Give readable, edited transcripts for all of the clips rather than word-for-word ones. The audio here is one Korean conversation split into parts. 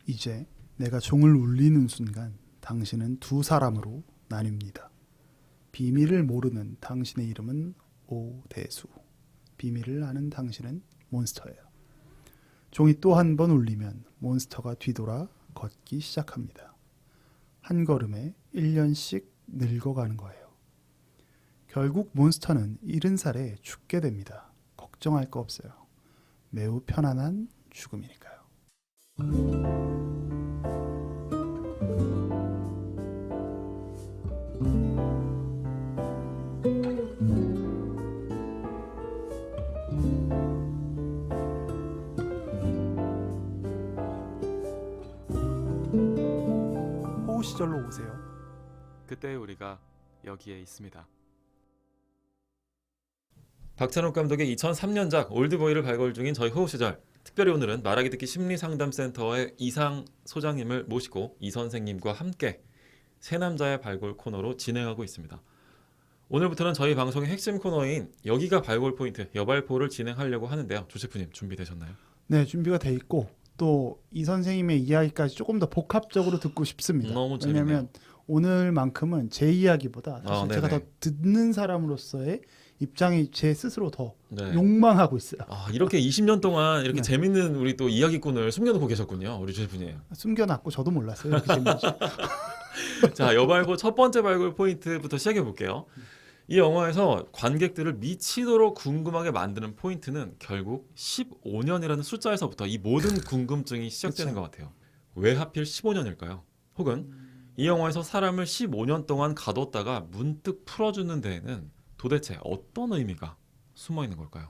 이제 내가 종을 울리는 순간 당신은 두 사람으로 나뉩니다. 비밀을 모르는 당신의 이름은 오대수. 비밀을 아는 당신은 몬스터예요. 종이 또 한 번 울리면 몬스터가 뒤돌아 걷기 시작합니다. 한 걸음에 1년씩 늙어가는 거예요. 결국 몬스터는 70살에 죽게 됩니다. 걱정할 거 없어요. 매우 편안한 죽음이니까요. 호우 시절로 오세요. 그때 우리가 여기에 있습니다. 박찬욱 감독의 2003년작 올드보이를 발굴 중인 저희 호우 시절. 특별히 오늘은 말하기 듣기 심리상담센터의 이상 소장님을 모시고 이 선생님과 함께 세 남자의 발굴 코너로 진행하고 있습니다. 오늘부터는 저희 방송의 핵심 코너인 여기가 발굴 포인트 여발포를 진행하려고 하는데요. 조세프님 준비되셨나요? 네, 준비가 돼 있고 또 이 선생님의 이야기까지 조금 더 복합적으로 듣고 싶습니다. 너무 재밌네요. 왜냐하면 오늘만큼은 제 이야기보다 사실 제가 더 네네. 듣는 사람으로서의 입장이 제 스스로 더 네. 욕망하고 있어요. 이렇게 20년 동안 이렇게 네. 재밌는 우리 또 이야기꾼을 숨겨놓고 계셨군요. 우리 조세프님. 숨겨놨고 저도 몰랐어요. 이렇게 재밌는지. 자, 여발고 첫 번째 발굴 포인트부터 시작해 볼게요. 이 영화에서 관객들을 미치도록 궁금하게 만드는 포인트는 결국 15년이라는 숫자에서부터 이 모든 궁금증이 시작되는 그쵸. 것 같아요. 왜 하필 15년일까요? 혹은 이 영화에서 사람을 15년 동안 가뒀다가 문득 풀어주는 데에는 도대체 어떤 의미가 숨어 있는 걸까요?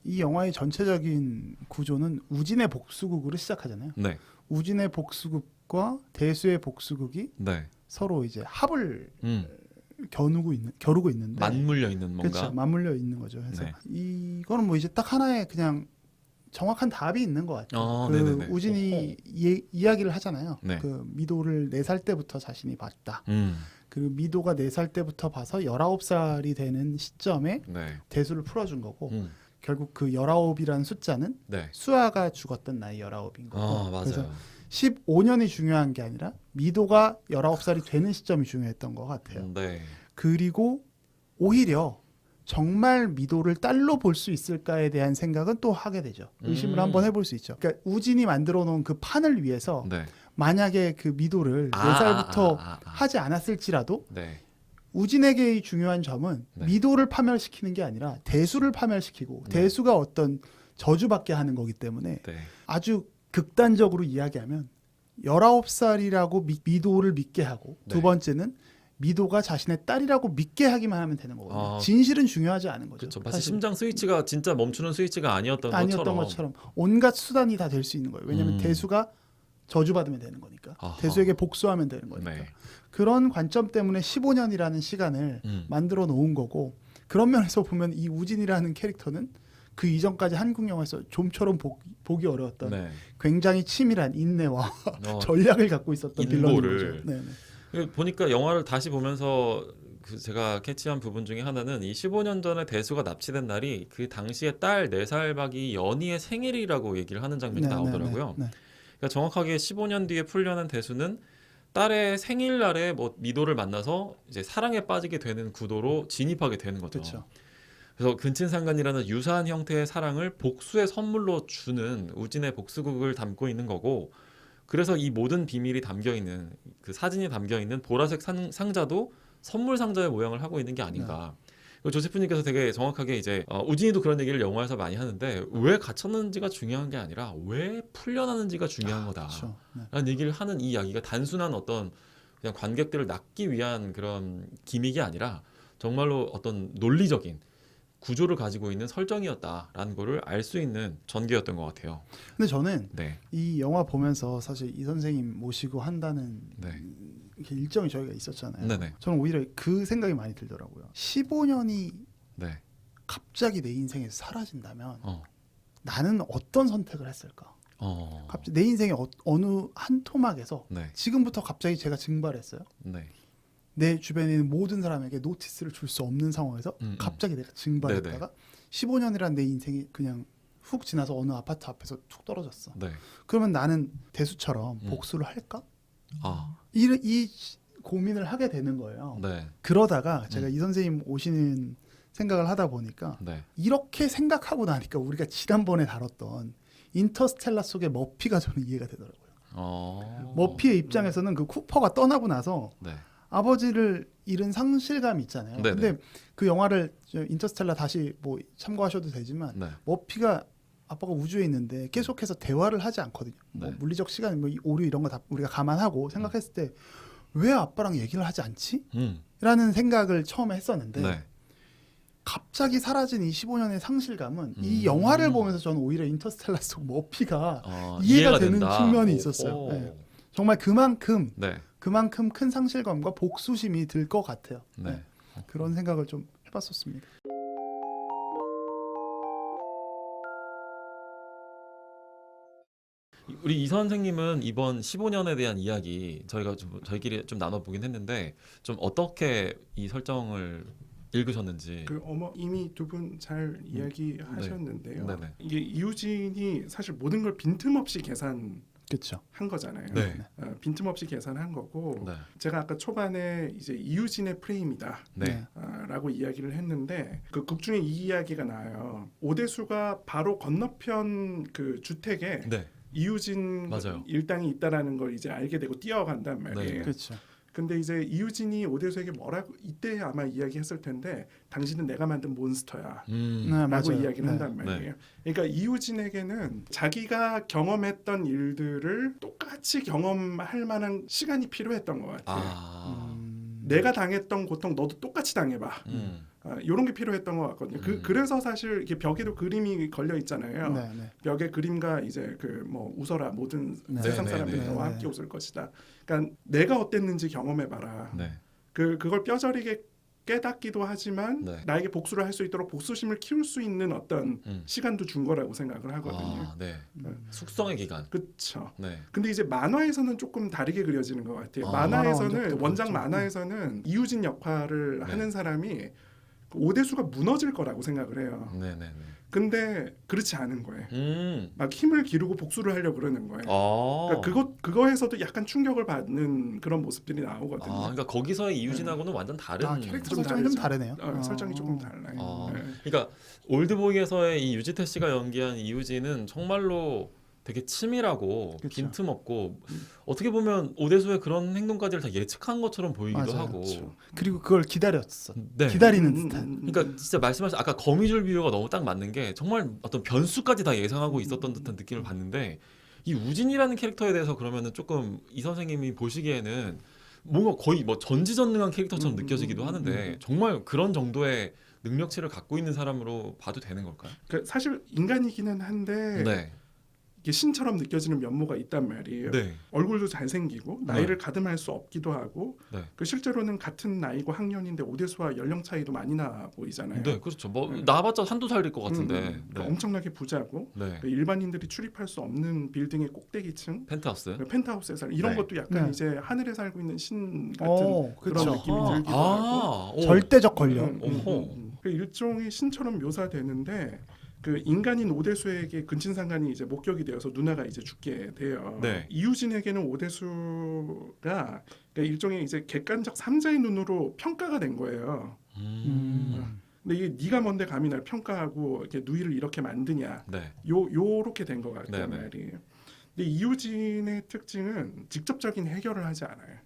이 영화의 전체적인 구조는 우진의 복수극으로 시작하잖아요. 네, 우진의 복수극과 대수의 복수극이 네, 서로 이제 합을 겨루고 있는데 맞물려 있는 뭔가. 그렇죠. 맞물려 있는 거죠. 그래서 네. 이거는 뭐 이제 딱 하나의 그냥 정확한 답이 있는 것 같아요. 네네네. 우진이 이야기를 하잖아요. 네. 그 미도를 4살 때부터 자신이 봤다. 음, 그리고 미도가 4살 때부터 봐서 19살이 되는 시점에 네, 대수를 풀어준 거고 결국 그 19이라는 숫자는 네. 수아가 죽었던 나이 19인 거고 그래서 맞아요. 15년이 중요한 게 아니라 미도가 19살이 되는 시점이 중요했던 것 같아요. 네, 그리고 오히려 정말 미도를 딸로 볼 수 있을까에 대한 생각은 또 하게 되죠. 의심을 한번 해볼 수 있죠. 그러니까 우진이 만들어 놓은 그 판을 위해서 네. 만약에 그 미도를 4살부터 하지 않았을지라도 네, 우진에게의 중요한 점은 네. 미도를 파멸시키는 게 아니라 대수를 파멸시키고 네. 대수가 어떤 저주받게 하는 거기 때문에 네. 아주 극단적으로 이야기하면 19살이라고 미도를 믿게 하고 네. 두 번째는 미도가 자신의 딸이라고 믿게 하기만 하면 되는 거거든요. 아, 진실은 중요하지 않은 거죠. 그렇죠. 마치 사실 심장 스위치가 진짜 멈추는 스위치가 아니었던 것처럼 온갖 수단이 다 될 수 있는 거예요. 왜냐하면 대수가 저주받으면 되는 거니까. 아하. 대수에게 복수하면 되는 거니까. 네. 그런 관점 때문에 15년이라는 시간을 만들어 놓은 거고 그런 면에서 보면 이 우진이라는 캐릭터는 그 이전까지 한국 영화에서 좀처럼 보기 어려웠던 네. 굉장히 치밀한 인내와 전략을 갖고 있었던 빌런인 인보를. 거죠. 네. 보니까 영화를 다시 보면서 제가 캐치한 부분 중에 하나는 이 15년 전에 대수가 납치된 날이 그 당시에 딸 4살 박이 연희의 생일이라고 얘기를 하는 장면이 나오더라고요. 네. 그러니까 정확하게 15년 뒤에 풀려난 대수는 딸의 생일날에 뭐 미도를 만나서 이제 사랑에 빠지게 되는 구도로 진입하게 되는 거죠. 그렇죠. 그래서 근친상간이라는 유사한 형태의 사랑을 복수의 선물로 주는 우진의 복수극을 담고 있는 거고, 그래서 이 모든 비밀이 담겨 있는 그 사진이 담겨 있는 보라색 상자도 선물 상자의 모양을 하고 있는 게 아닌가. 그리고 조세프님께서 되게 정확하게 이제 우진이도 그런 얘기를 영화에서 많이 하는데 왜 갇혔는지가 중요한 게 아니라 왜 풀려나는지가 중요한 거다. 그렇죠. 네. 라는 얘기를 하는 이 이야기가 단순한 어떤 그냥 관객들을 낚기 위한 그런 기믹이 아니라 정말로 어떤 논리적인 구조를 가지고 있는 설정이었다라는 거를 알 수 있는 전개였던 것 같아요. 근데 저는 네, 이 영화 보면서 사실 이 선생님 모시고 한다는 네, 이렇게 일정이 저희가 있었잖아요. 네네, 저는 오히려 그 생각이 많이 들더라고요. 15년이 네, 갑자기 내 인생에서 사라진다면 어, 나는 어떤 선택을 했을까? 갑자기 내 인생의 어느 한 토막에서 네, 지금부터 갑자기 제가 증발했어요. 네, 내 주변에 있는 모든 사람에게 노티스를 줄 수 없는 상황에서 갑자기 내가 증발했다가 15년이란 내 인생이 그냥 훅 지나서 어느 아파트 앞에서 툭 떨어졌어. 네. 그러면 나는 대수처럼 복수를 할까? 아, 이 고민을 하게 되는 거예요. 네. 그러다가 제가 이 선생님 오시는 생각을 하다 보니까 네. 이렇게 생각하고 나니까 우리가 지난번에 다뤘던 인터스텔라 속의 머피가 저는 이해가 되더라고요. 머피의 입장에서는 그 쿠퍼가 떠나고 나서 네. 아버지를 잃은 상실감이 있잖아요. 네네. 근데 그 영화를 인터스텔라 다시 뭐 참고하셔도 되지만 네. 머피가 아빠가 우주에 있는데 계속해서 대화를 하지 않거든요. 뭐 네. 물리적 시간, 뭐 오류 이런 거 다 우리가 감안하고 생각했을 때 왜 아빠랑 얘기를 하지 않지? 라는 생각을 처음에 했었는데 네. 갑자기 사라진 이 15년의 상실감은 이 영화를 보면서 저는 오히려 인터스텔라 속 머피가 이해가 되는 된다. 측면이 있었어요. 오. 네. 정말 그만큼 네. 큰 상실감과 복수심이 들 것 같아요. 네. 네. 그런 생각을 좀 해봤었습니다. 우리 이 선생님은 이번 15년에 대한 이야기 저희끼리 좀 나눠보긴 했는데 좀 어떻게 이 설정을 읽으셨는지. 이미 두 분 잘 이야기하셨는데요. 네네. 이게 이우진이 사실 모든 걸 빈틈없이 계산한 그렇죠. 거잖아요. 네. 빈틈없이 계산한 거고 네. 제가 아까 초반에 이제 이우진의 프레임이다. 네. 라고 이야기를 했는데 그 극 중에 이 이야기가 나와요. 오대수가 바로 건너편 그 주택에 네. 이우진 맞아요. 일당이 있다라는 걸 이제 알게 되고 뛰어간단 말이에요. 네. 그렇죠. 근데 이제 이우진이 오대수에게 뭐라고 이때 아마 이야기했을 텐데 당신은 내가 만든 몬스터야. 네, 라고 맞아요. 이야기를 네. 한단 말이에요. 그러니까 이우진에게는 자기가 경험했던 일들을 똑같이 경험할 만한 시간이 필요했던 것 같아요. 내가 당했던 고통 너도 똑같이 당해봐. 이런 게 필요했던 것 같거든요. 그래서 사실 이렇게 벽에도 그림이 걸려 있잖아요. 네, 네. 벽에 그림과 이제 그 뭐 웃어라 모든 네. 세상 네, 사람들이 네, 너와 네. 함께 웃을 것이다. 그러니까 내가 어땠는지 경험해봐라. 네. 그걸 뼈저리게 깨닫기도 하지만 네. 나에게 복수를 할 수 있도록 복수심을 키울 수 있는 어떤 음. 시간도 준 거라고 생각을 하거든요. 아, 네. 숙성의 기간. 그렇죠. 네. 근데 이제 만화에서는 조금 다르게 그려지는 것 같아요. 아, 만화에서는 만화 원작 완전 만화에서는 이우진 역할을 네. 하는 사람이 오대수가 무너질 거라고 생각을 해요. 네, 네, 네. 근데 그렇지 않은 거예요. 막 힘을 기르고 복수를 하려고 그러는 거예요. 그러니까 그거에서도 약간 충격을 받는 그런 모습들이 나오거든요. 그러니까 거기서의 이유진하고는 완전 다른 캐릭터 좀 설정이 좀 다르죠. 다르네요. 설정이 조금 달라요. 네. 그러니까 올드보이에서의 이 유지태 씨가 연기한 이유진은 정말로 되게 치밀하고 그쵸. 빈틈없고 어떻게 보면 오대수의 그런 행동까지를 다 예측한 것처럼 보이기도 맞아요. 하고. 그쵸. 그리고 그걸 기다렸어. 네. 기다리는 듯한. 그러니까 진짜 말씀하신 아까 거미줄 비유가 너무 딱 맞는 게 정말 어떤 변수까지 다 예상하고 있었던 듯한 느낌을 받는데 이 우진이라는 캐릭터에 대해서 그러면은 조금 이 선생님이 보시기에는 뭔가 거의 뭐 전지전능한 캐릭터처럼 느껴지기도 하는데 정말 그런 정도의 능력치를 갖고 있는 사람으로 봐도 되는 걸까요? 그러니까 사실 인간이기는 한데 네. 이게 신처럼 느껴지는 면모가 있단 말이에요. 네. 얼굴도 잘생기고 나이를 가늠할 수 없기도 하고 네. 그 실제로는 같은 나이고 학년인데 오대수와 연령 차이도 많이 나 보이잖아요. 네, 그렇죠. 뭐 나봤자 한두 살일 것 같은데. 그러니까 네. 엄청나게 부자고 네. 그 일반인들이 출입할 수 없는 빌딩의 꼭대기층 펜트하우스. 그 펜트하우스에 이런 네. 것도 약간 네. 이제 하늘에 살고 있는 신 같은 그런 그쵸. 느낌이 들기도 하고 오. 절대적 권력. 오호. 그 일종의 신처럼 묘사되는데 그 인간인 오대수에게 근친상간이 이제 목격이 되어서 누나가 이제 죽게 돼요. 네. 이우진에게는 오대수가 그러니까 일종의 이제 객관적 삼자의 눈으로 평가가 된 거예요. 근데 이게 네가 뭔데 감히 날 평가하고 이렇게 누이를 이렇게 만드냐? 네. 요렇게 된 것 같단 네네. 말이에요. 근데 이우진의 특징은 직접적인 해결을 하지 않아요.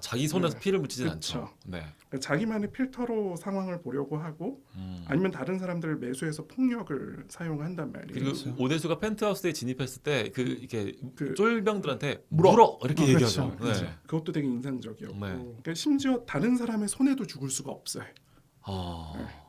자기 손에서 네. 피를 묻히진 그쵸. 않죠. 네. 그러니까 자기만의 필터로 상황을 보려고 하고 아니면 다른 사람들을 매수해서 폭력을 사용한단 말이에요. 그리고 그렇죠. 오대수가 펜트하우스에 진입했을 때 그 이렇게 그- 쫄병들한테 물어 이렇게 얘기하죠. 그렇죠. 네. 그것도 되게 인상적이었고 네. 그러니까 심지어 다른 사람의 손에도 죽을 수가 없어요.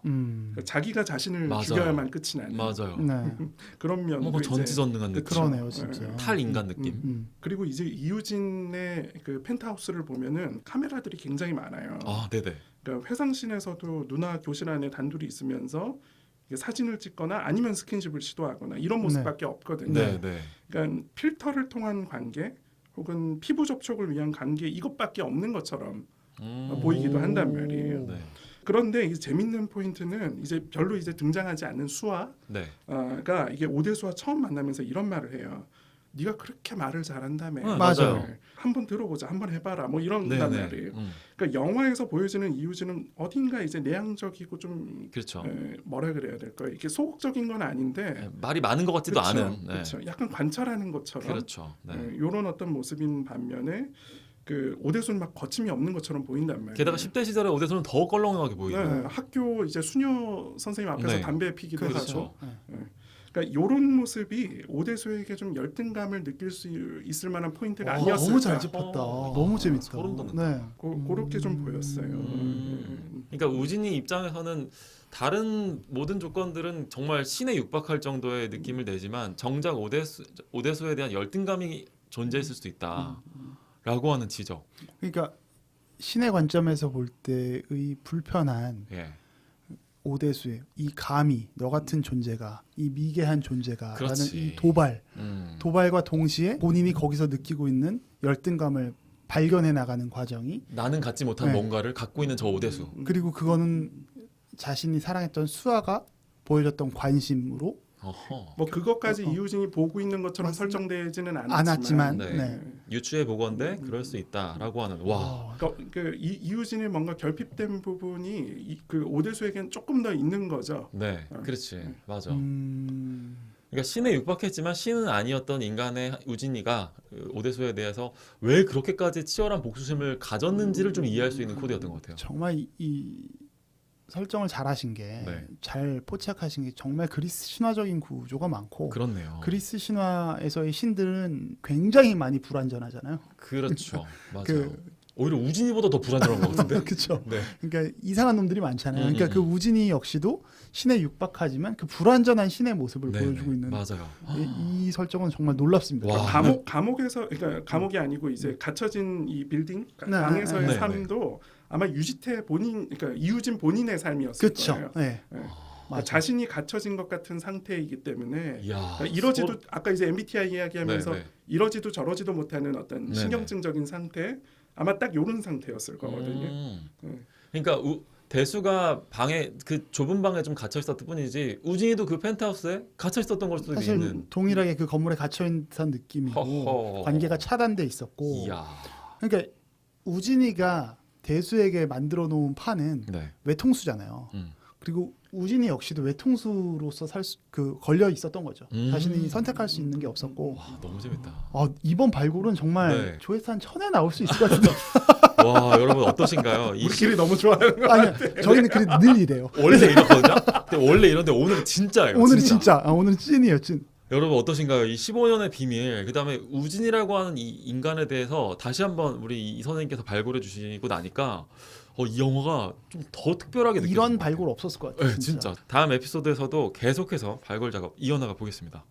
그러니까 자기가 자신을 맞아요. 죽여야만 끝이 나는 맞아요. 네. 그런 면도 뭔가 이제 전지전능한 느낌. 그러네요, 진짜. 탈인간 느낌. 그리고 이제 이우진의 그 펜트하우스를 보면은 카메라들이 굉장히 많아요. 네네. 그러니까 회상씬에서도 누나 교실 안에 단둘이 있으면서 이게 사진을 찍거나 아니면 스킨십을 시도하거나 이런 모습밖에 없거든요. 네네. 그러니까 필터를 통한 관계 혹은 피부 접촉을 위한 관계 이것밖에 없는 것처럼 보이기도 한단 말이에요. 네. 그런데 이제 재밌는 포인트는 이제 별로 이제 등장하지 않는 수아가 네. 이게 오대수와 처음 만나면서 이런 말을 해요. 네가 그렇게 말을 잘한다며. 맞아요. 한번 들어보자, 한번 해봐라. 뭐 이런단 네네. 말이에요. 그러니까 영화에서 보여주는 이우진은 어딘가 이제 내향적이고 좀 그렇죠. 뭐라 그래야 될까요? 이게 소극적인 건 아닌데 네, 말이 많은 것 같지도 그쵸, 않은. 네. 그쵸. 약간 관찰하는 것처럼 그렇죠. 네. 이런 어떤 모습인 반면에 그 오대수는 막 거침이 없는 것처럼 보인단 말이에요. 게다가 10대 시절에 오대수는 더 껄렁하게 보이고. 네, 학교 이제 수녀 선생님 앞에서 네. 담배 피기도 그렇죠. 하고. 그러니까 이런 모습이 오대수에게 좀 열등감을 느낄 수 있을 만한 포인트가 아니었을까. 너무 잘 짚었다. 어, 너무 재밌다. 소름 돋는다. 네. 그렇게 좀 보였어요. 그러니까 우진이 입장에서는 다른 모든 조건들은 정말 신에 육박할 정도의 느낌을 내지만 정작 오대수에 대한 열등감이 존재했을 수도 있다라고 하는 지적. 그러니까 신의 관점에서 볼 때의 불편한 예. 오대수의 이 감히 너 같은 존재가 이 미개한 존재가라는 그렇지. 이 도발과 동시에 본인이 거기서 느끼고 있는 열등감을 발견해 나가는 과정이 나는 갖지 못한 네. 뭔가를 갖고 있는 저 오대수. 그리고 그거는 자신이 사랑했던 수아가 보여줬던 관심으로 어허. 뭐 그것까지 이우진이 보고 있는 것처럼 설정되지는 않았지만 네. 네. 유추해 보건대 그럴 수 있다라고 하는 와. 어, 그 이우진의 뭔가 결핍된 부분이 그 오대수에겐 조금 더 있는 거죠. 네, 그렇지, 맞아. 음, 그러니까 신에 육박했지만 신은 아니었던 인간의 우진이가 오대수에 대해서 왜 그렇게까지 치열한 복수심을 가졌는지를 좀 이해할 수 있는 코드였던 것 같아요. 정말 이 설정을 잘하신 게 네. 잘 포착하신 게 정말 그리스 신화적인 구조가 많고 그렇네요. 그리스 신화에서의 신들은 굉장히 많이 불완전하잖아요. 그렇죠, 맞아요. 그- 오히려 우진이보다 더 불안정한 것 같은데. 그렇죠. 네, 그러니까 이상한 놈들이 많잖아요. 그러니까 음. 그 우진이 역시도 신에 육박하지만 그 불완전한 신의 모습을 네, 보여주고 네, 있는 맞아요. 이 설정은 정말 놀랍습니다. 와. 감옥에서 그러니까 감옥이 아니고 이제 갇혀진 이 빌딩 네, 방에서의 네, 삶도 아마 유지태 본인 그러니까 이우진 본인의 삶이었을 그렇죠. 거예요. 네. 그러니까 맞아요. 자신이 갇혀진 것 같은 상태이기 때문에 이야, 그러니까 이러지도 아까 이제 MBTI 이야기하면서 네, 네. 이러지도 저러지도 못하는 어떤 네, 신경증적인 상태 아마 딱 이런 상태였을 거거든요. 그러니까 대수가 방에 그 좁은 방에 좀 갇혀 있었을 뿐이지 우진이도 그 펜트하우스에 갇혀 있었던 걸 수도 사실 있는. 동일하게 그 건물에 갇혀 있는 느낌이고 허허. 관계가 차단돼 있었고 이야, 그러니까 우진이가 대수에게 만들어 놓은 판은 네. 외통수잖아요. 그리고 우진이 역시도 외통수로서 걸려 있었던 거죠. 자신이 선택할 수 있는 게 없었고 와, 너무 재밌다. 이번 발굴은 정말 네. 조회수 한 1000에 나올 수 있을 것 같은데 와, 여러분 어떠신가요? 우리끼리 너무 좋아하는 거. 아니요 저희는 그래도 늘 이래요. 원래 이렇거든요. 근데 원래 이런데 오늘 진짜예요. 오늘은 진짜 오늘은 찐이에요 찐. 여러분 어떠신가요? 이 15년의 비밀, 그다음에 우진이라고 하는 이 인간에 대해서 다시 한번 우리 이 선생님께서 발굴해 주시고 나니까 이 영화가 좀 더 특별하게 느껴져요. 이런 발굴 없었을 것 같아요. 네, 진짜. 다음 에피소드에서도 계속해서 발굴 작업 이어나가 보겠습니다.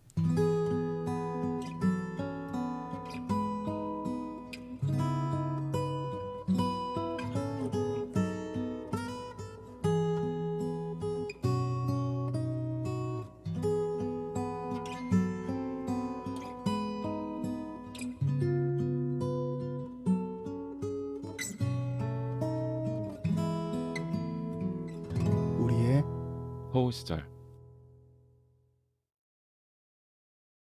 우리의 허우 시절.